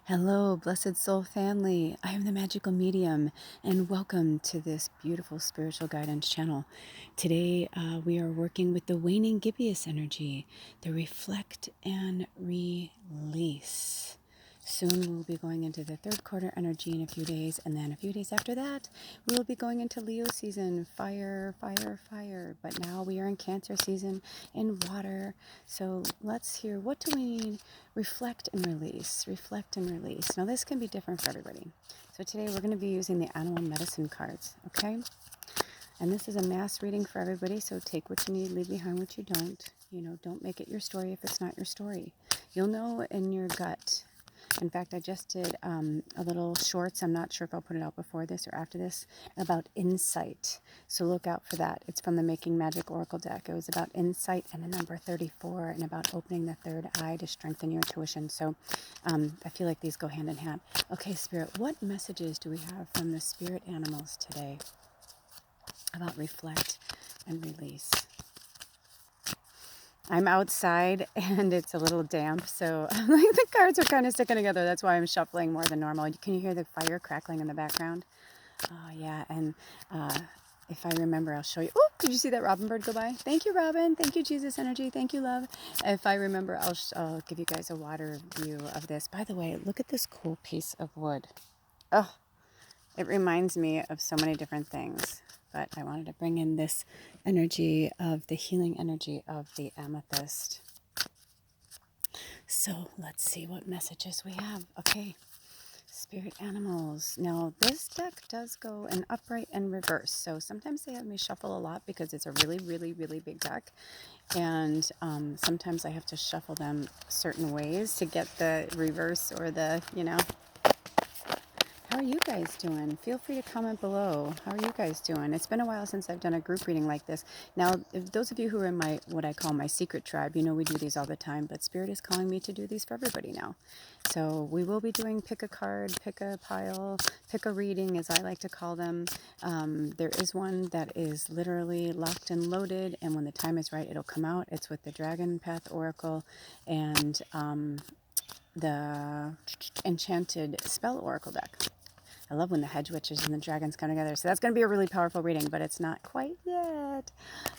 Hello, blessed soul family. I am the magical medium, and welcome to this beautiful spiritual guidance channel. Today, we are working with the waning gibbous energy, the reflect and release. Soon we'll be going into the third quarter energy in a few days, and then a few days after that, we will be going into Leo season, fire, fire, fire. But now we are in Cancer season, in water. So let's hear, what do we need? Reflect and release, reflect and release. Now this can be different for everybody. So today we're going to be using the animal medicine cards, okay? And this is a mass reading for everybody, so take what you need, leave behind what you don't. Don't make it your story if it's not your story. You'll know in your gut. In fact, I just did a little shorts. I'm not sure if I'll put it out before this or after this, about insight. So look out for that. It's from the Making Magic Oracle deck. It was about insight and the number 34 and about opening the third eye to strengthen your intuition. So I feel like these go hand in hand. Okay, Spirit, what messages do we have from the spirit animals today about reflect and release? I'm outside and it's a little damp, so like the cards are kind of sticking together. That's why I'm shuffling more than normal. Can you hear the fire crackling in the background? Oh yeah, and if I remember, I'll show you. Oh, did you see that robin bird go by? Thank you, Robin. Thank you, Jesus Energy. Thank you, love. If I remember, I'll give you guys a water view of this. By the way, look at this cool piece of wood. Oh, it reminds me of so many different things, but I wanted to bring in this energy of the healing energy of the amethyst. So let's see what messages we have. Okay, spirit animals. Now this deck does go in upright and reverse, so sometimes they have me shuffle a lot because it's a really, really, really big deck, and sometimes I have to shuffle them certain ways to get the reverse or the, How are you guys doing? Feel free to comment below. How are you guys doing? It's been a while since I've done a group reading like this. Now, if those of you who are in my, what I call my secret tribe, we do these all the time, but Spirit is calling me to do these for everybody now. So we will be doing pick a card, pick a pile, pick a reading, as I like to call them. There is one that is literally locked and loaded, and when the time is right, it'll come out. It's with the Dragon Path Oracle and the Enchanted Spell Oracle deck. I love when the hedge witches and the dragons come together. So that's going to be a really powerful reading, but it's not quite yet.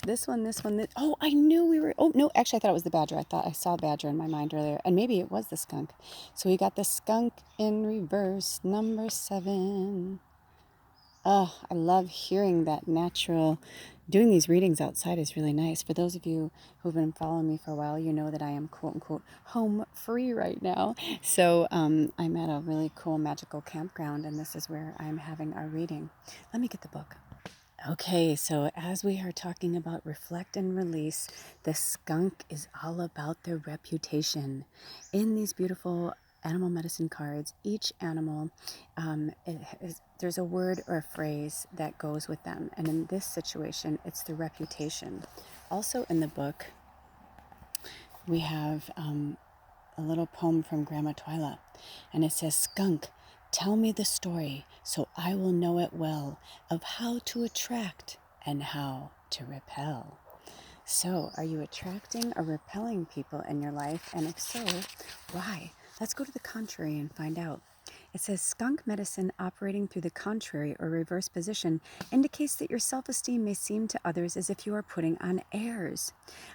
This one. Oh, I knew we were. Oh, no, actually, I thought it was the badger. I thought I saw badger in my mind earlier. And maybe it was the skunk. So we got the skunk in reverse, number 7. Oh, I love hearing that natural. Doing these readings outside is really nice. For those of you who've been following me for a while, you know that I am quote unquote home free right now. So I'm at a really cool magical campground, and this is where I'm having our reading. Let me get the book. Okay, so as we are talking about reflect and release, the skunk is all about their reputation. In these beautiful animal medicine cards, each animal, there's a word or a phrase that goes with them. And in this situation, it's the reputation. Also in the book, we have a little poem from Grandma Twyla, and it says, "Skunk, tell me the story so I will know it well of how to attract and how to repel." So, are you attracting or repelling people in your life? And if so, why? Let's go to the contrary and find out. It says skunk medicine operating through the contrary or reverse position indicates that your self-esteem may seem to others as if you are putting on airs.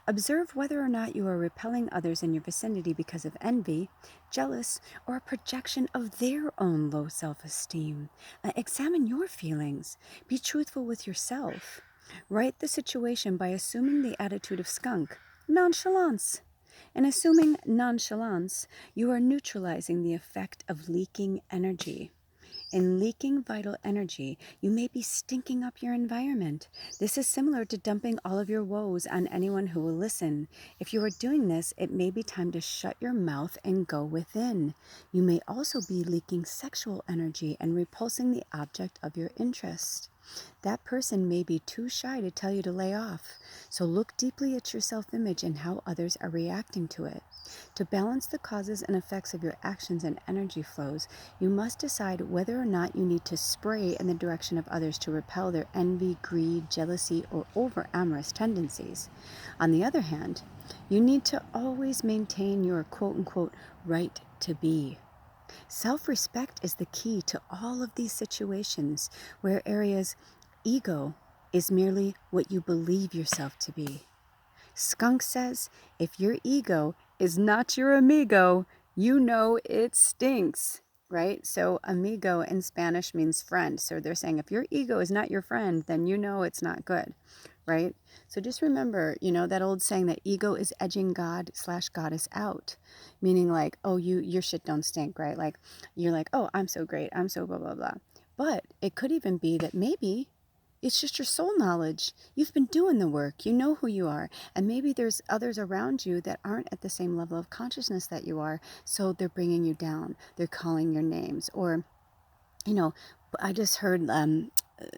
Observe whether or not you are repelling others in your vicinity because of envy, jealous, or a projection of their own low self-esteem. Examine your feelings. Be truthful with yourself. Write the situation by assuming the attitude of skunk, nonchalance. In assuming nonchalance, you are neutralizing the effect of leaking energy. In leaking vital energy, you may be stinking up your environment. This is similar to dumping all of your woes on anyone who will listen. If you are doing this, it may be time to shut your mouth and go within. You may also be leaking sexual energy and repulsing the object of your interest. That person may be too shy to tell you to lay off, so look deeply at your self-image and how others are reacting to it. To balance the causes and effects of your actions and energy flows, you must decide whether or not you need to spray in the direction of others to repel their envy, greed, jealousy, or over-amorous tendencies. On the other hand, you need to always maintain your quote-unquote right to be. Self-respect is the key to all of these situations where areas ego is merely what you believe yourself to be. Skunk says, if your ego is not your amigo, you know it stinks, right? So amigo in Spanish means friend. So they're saying if your ego is not your friend, then you know it's not good, right? So just remember, that old saying that ego is edging God/goddess out, meaning like, oh, your shit don't stink, right? Like you're like, oh, I'm so great, I'm so blah, blah, blah. But it could even be that maybe it's just your soul knowledge. You've been doing the work. You know who you are. And maybe there's others around you that aren't at the same level of consciousness that you are. So they're bringing you down. They're calling your names. Or, I just heard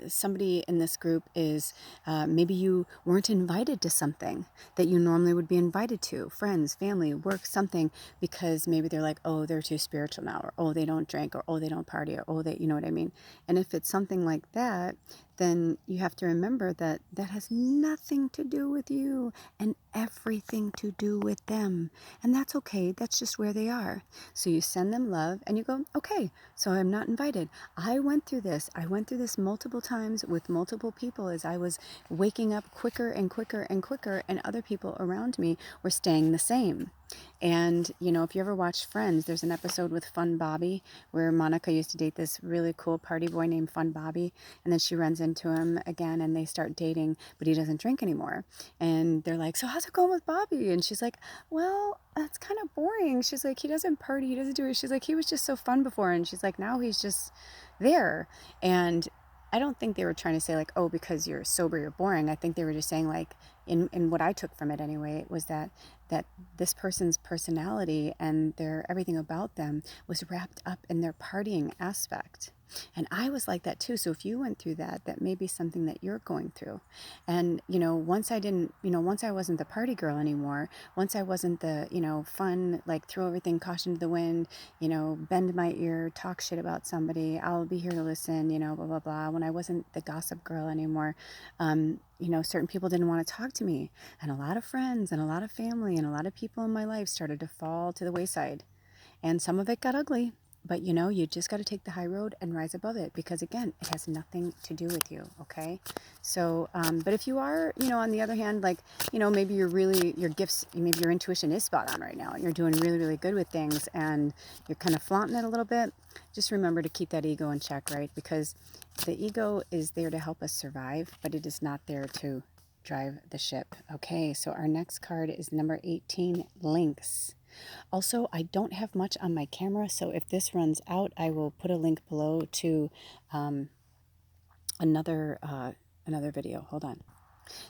somebody in this group is maybe you weren't invited to something that you normally would be invited to, friends, family, work, something, because maybe they're like, oh, they're too spiritual now, or oh, they don't drink, or oh, they don't party, or oh, you know what I mean? And if it's something like that, then you have to remember that that has nothing to do with you and everything to do with them. And that's okay. That's just where they are. So you send them love and you go, okay, so I'm not invited. I went through this. I went through this multiple times with multiple people as I was waking up quicker and quicker and quicker, and other people around me were staying the same. And, if you ever watch Friends, there's an episode with Fun Bobby where Monica used to date this really cool party boy named Fun Bobby. And then she runs into him again and they start dating, but he doesn't drink anymore. And they're like, so how's it going with Bobby? And she's like, well, that's kind of boring. She's like, he doesn't party, he doesn't do it. She's like, he was just so fun before. And she's like, now he's just there. And I don't think they were trying to say like, oh, because you're sober, you're boring. I think they were just saying like, in what I took from it anyway, was that this person's personality and everything about them was wrapped up in their partying aspect. And I was like that too. So if you went through that, that may be something that you're going through. And, once I wasn't the party girl anymore, once I wasn't the, fun, like throw everything, caution to the wind, bend my ear, talk shit about somebody, I'll be here to listen, blah, blah, blah. When I wasn't the gossip girl anymore, certain people didn't want to talk to me. And a lot of friends and a lot of family and a lot of people in my life started to fall to the wayside. And some of it got ugly. But you just got to take the high road and rise above it, because again, it has nothing to do with you. Okay. So, but if you are, on the other hand, like, maybe your gifts, maybe your intuition is spot on right now and you're doing really, really good with things and you're kind of flaunting it a little bit. Just remember to keep that ego in check, right? Because the ego is there to help us survive, but it is not there to drive the ship. Okay. So our next card is number 18, Lynx. Also, I don't have much on my camera, so if this runs out, I will put a link below to another video. Hold on.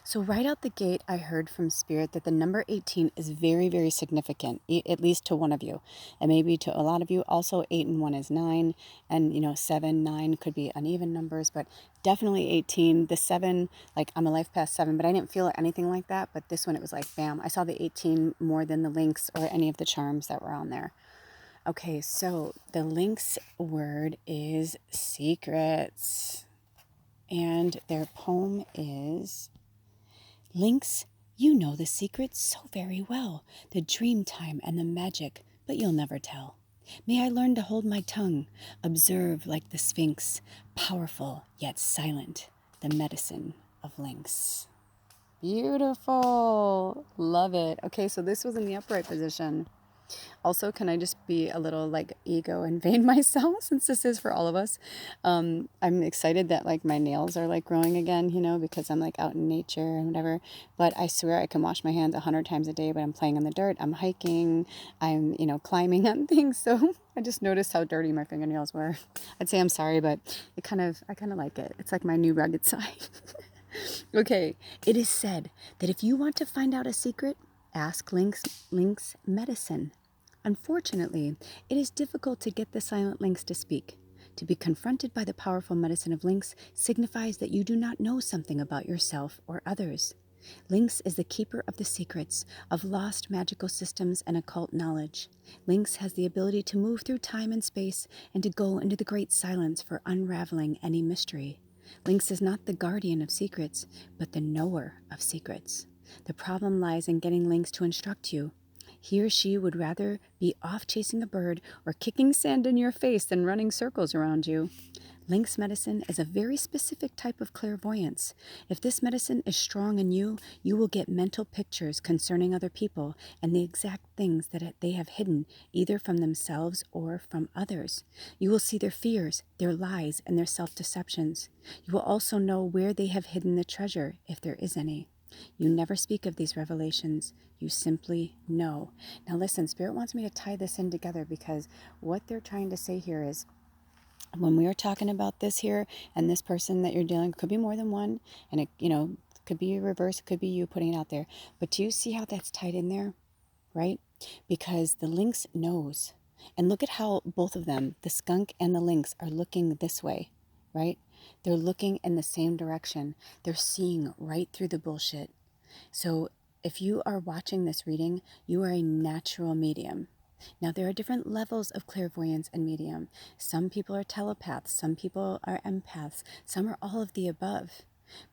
So right out the gate, I heard from Spirit that the number 18 is very, very significant, at least to one of you. And maybe to a lot of you. Also, 8 and 1 is 9. And, 7, 9 could be uneven numbers. But definitely 18. The 7, like I'm a life past 7. But I didn't feel anything like that. But this one, it was like, bam. I saw the 18 more than the Lynx or any of the charms that were on there. Okay, so the Lynx word is secrets. And their poem is... Lynx, you know the secrets so very well, the dream time and the magic, but you'll never tell. May I learn to hold my tongue, observe like the Sphinx, powerful yet silent, the medicine of Lynx. Beautiful. Love it. Okay, so this was in the upright position. Also, can I just be a little like ego and vain myself, since this is for all of us? I'm excited that like my nails are like growing again, because I'm like out in nature and whatever. But I swear I can wash my hands 100 times a day, but I'm playing in the dirt, I'm hiking, I'm, climbing on things. So I just noticed how dirty my fingernails were. I'd say I'm sorry, but I kind of like it. It's like my new rugged side. Okay, it is said that if you want to find out a secret, ask Lynx medicine. Unfortunately, it is difficult to get the silent Lynx to speak. To be confronted by the powerful medicine of Lynx signifies that you do not know something about yourself or others. Lynx is the keeper of the secrets of lost magical systems and occult knowledge. Lynx has the ability to move through time and space and to go into the great silence for unraveling any mystery. Lynx is not the guardian of secrets, but the knower of secrets. The problem lies in getting Lynx to instruct you. He or she would rather be off chasing a bird or kicking sand in your face than running circles around you. Lynx medicine is a very specific type of clairvoyance. If this medicine is strong in you, you will get mental pictures concerning other people and the exact things that they have hidden, either from themselves or from others. You will see their fears, their lies, and their self-deceptions. You will also know where they have hidden the treasure, if there is any. You never speak of these revelations. You simply know. Now listen, Spirit wants me to tie this in together because what they're trying to say here is, when we are talking about this here, and this person that you're dealing, could be more than one, and it, could be reverse, it could be you putting it out there. But do you see how that's tied in there, right? Because the lynx knows. And look at how both of them, the skunk and the lynx, are looking this way, right? They're looking in the same direction. They're seeing right through the bullshit. So if you are watching this reading, you are a natural medium. Now, there are different levels of clairvoyance and medium. Some people are telepaths, some people are empaths, some are all of the above.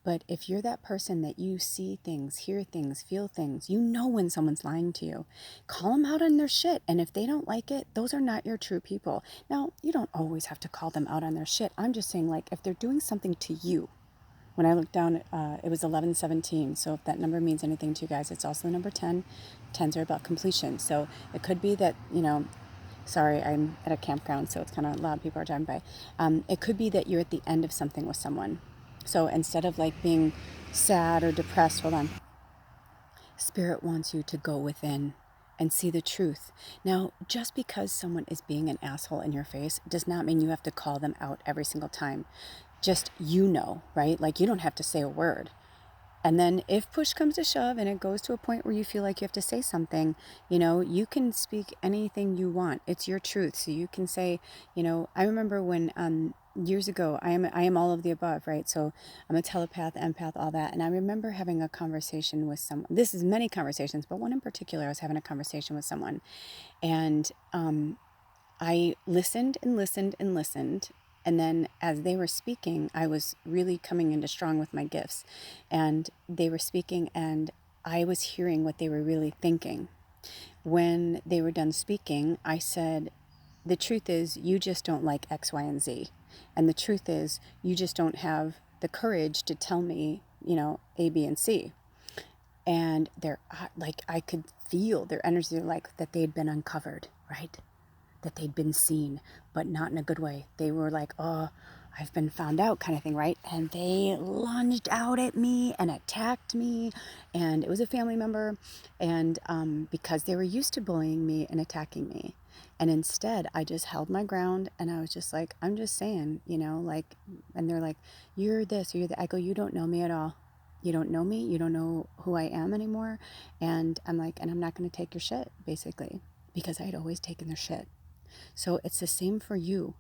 But if you're that person that you see things, hear things, feel things, you know when someone's lying to you. Call them out on their shit. And if they don't like it, those are not your true people. Now, you don't always have to call them out on their shit. I'm just saying, like, if they're doing something to you. When I looked down, it was 1117. So if that number means anything to you guys, it's also the number 10. 10s are about completion. So it could be that, sorry, I'm at a campground, so it's kind of loud. People are driving by. It could be that you're at the end of something with someone. So instead of like being sad or depressed, hold on. Spirit wants you to go within and see the truth. Now, just because someone is being an asshole in your face does not mean you have to call them out every single time. Just, right? Like, you don't have to say a word. And then if push comes to shove and it goes to a point where you feel like you have to say something, you can speak anything you want. It's your truth. So you can say, I remember when years ago, I am all of the above, right? So I'm a telepath, empath, all that. And I remember having a conversation with someone. This is many conversations, but one in particular, I was having a conversation with someone. And I listened and listened and listened. And then as they were speaking, I was really coming into strong with my gifts. And they were speaking and I was hearing what they were really thinking. When they were done speaking, I said, the truth is you just don't like X, Y, and Z. And the truth is you just don't have the courage to tell me, A, B, and C. And they're like, I could feel their energy, like that they'd been uncovered, right? That they'd been seen, but not in a good way. They were like, oh, I've been found out kind of thing, right? And they lunged out at me and attacked me. And it was a family member. And because they were used to bullying me and attacking me. And instead, I just held my ground and I was just like, I'm just saying, and they're like, you're this or you're that. I go, you don't know me at all. You don't know me. You don't know who I am anymore. And I'm like, and I'm not going to take your shit, basically, because I had always taken their shit. So it's the same for you.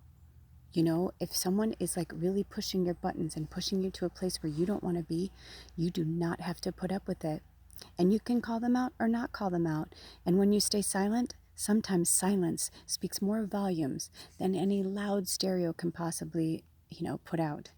If someone is like really pushing your buttons and pushing you to a place where you don't want to be, you do not have to put up with it. And you can call them out or not call them out. And when you stay silent, sometimes silence speaks more volumes than any loud stereo can possibly, put out.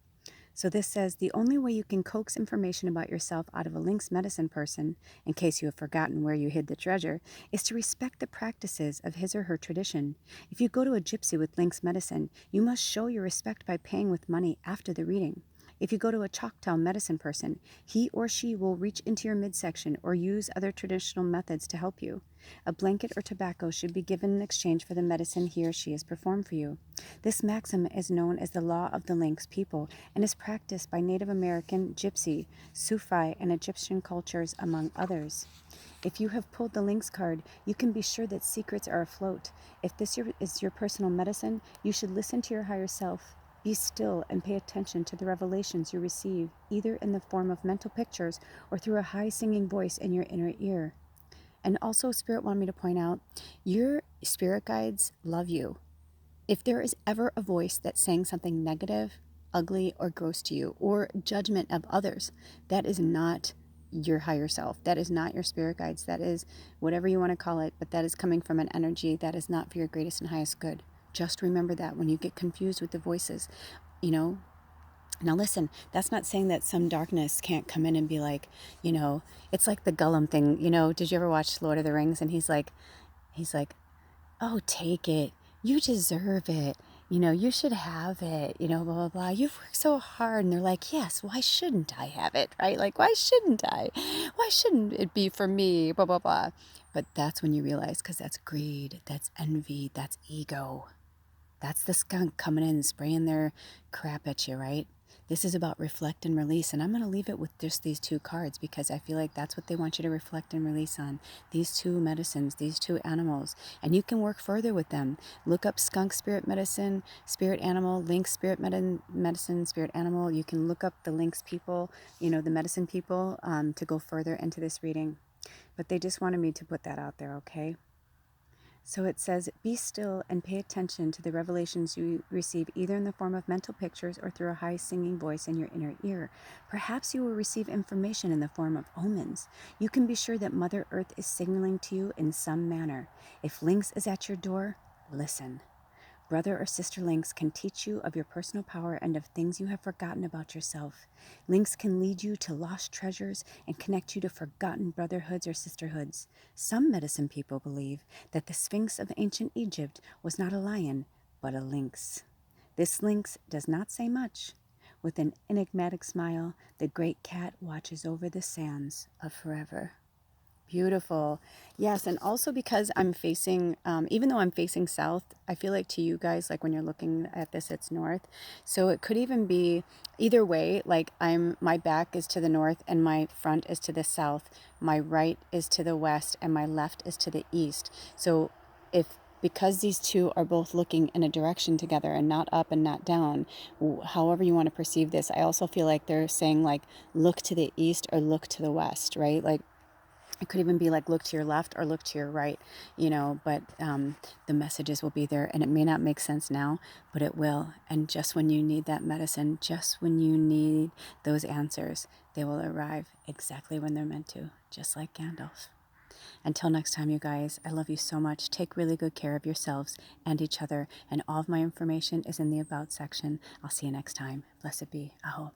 So this says, the only way you can coax information about yourself out of a lynx medicine person, in case you have forgotten where you hid the treasure, is to respect the practices of his or her tradition. If you go to a gypsy with lynx medicine, you must show your respect by paying with money after the reading. If you go to a Choctaw medicine person, he or she will reach into your midsection or use other traditional methods to help you. A blanket or tobacco should be given in exchange for the medicine he or she has performed for you. This maxim is known as the law of the lynx people and is practiced by Native American, Gypsy, Sufi, and Egyptian cultures, among others. If you have pulled the lynx card, you can be sure that secrets are afloat. If this is your personal medicine, you should listen to your higher self. Be still and pay attention to the revelations you receive, either in the form of mental pictures or through a high singing voice in your inner ear. And also, Spirit wanted me to point out, your spirit guides love you. If there is ever a voice that's saying something negative, ugly, or gross to you, or judgment of others, that is not your higher self. That is not your spirit guides. That is whatever you want to call it, but that is coming from an energy that is not for your greatest and highest good. Just remember that when you get confused with the voices, Now listen, that's not saying that some darkness can't come in and be like, you know, it's like the Gollum thing. You know, did you ever watch Lord of the Rings? And he's like, oh, take it. You deserve it. You know, you should have it. You know, blah, blah, blah. You've worked so hard. And they're like, yes, why shouldn't I have it? Right? Like, why shouldn't I? Why shouldn't it be for me? Blah, blah, blah. But that's when you realize, because that's greed, that's envy, that's ego. That's the skunk coming in and spraying their crap at you, right? This is about reflect and release. And I'm going to leave it with just these two cards because I feel like that's what they want you to reflect and release on. These two medicines, these two animals. And you can work further with them. Look up skunk spirit medicine, spirit animal, lynx spirit medicine, spirit animal. You can look up the lynx people, you know, the medicine people to go further into this reading. But they just wanted me to put that out there, okay? So it says, be still and pay attention to the revelations you receive either in the form of mental pictures or through a high singing voice in your inner ear. Perhaps you will receive information in the form of omens. You can be sure that Mother Earth is signaling to you in some manner. If Lynx is at your door, listen. Brother or sister Lynx can teach you of your personal power and of things you have forgotten about yourself. Lynx can lead you to lost treasures and connect you to forgotten brotherhoods or sisterhoods. Some medicine people believe that the Sphinx of ancient Egypt was not a lion, but a lynx. This lynx does not say much. With an enigmatic smile, the great cat watches over the sands of forever. Beautiful. Yes, and also because I'm facing, even though I'm facing south, I feel like to you guys, like when you're looking at this, it's north. So it could even be either way, like my back is to the north and my front is to the south. My right is to the west and my left is to the east. So because these two are both looking in a direction together and not up and not down, however you want to perceive this, I also feel like they're saying like, look to the east or look to the west, right? Like, it could even be like look to your left or look to your right, you know, but the messages will be there, and it may not make sense now, but it will. And just when you need that medicine, just when you need those answers, they will arrive exactly when they're meant to, just like Gandalf. Until next time, you guys, I love you so much. Take really good care of yourselves and each other, and all of my information is in the About section. I'll see you next time. Blessed be. Aho.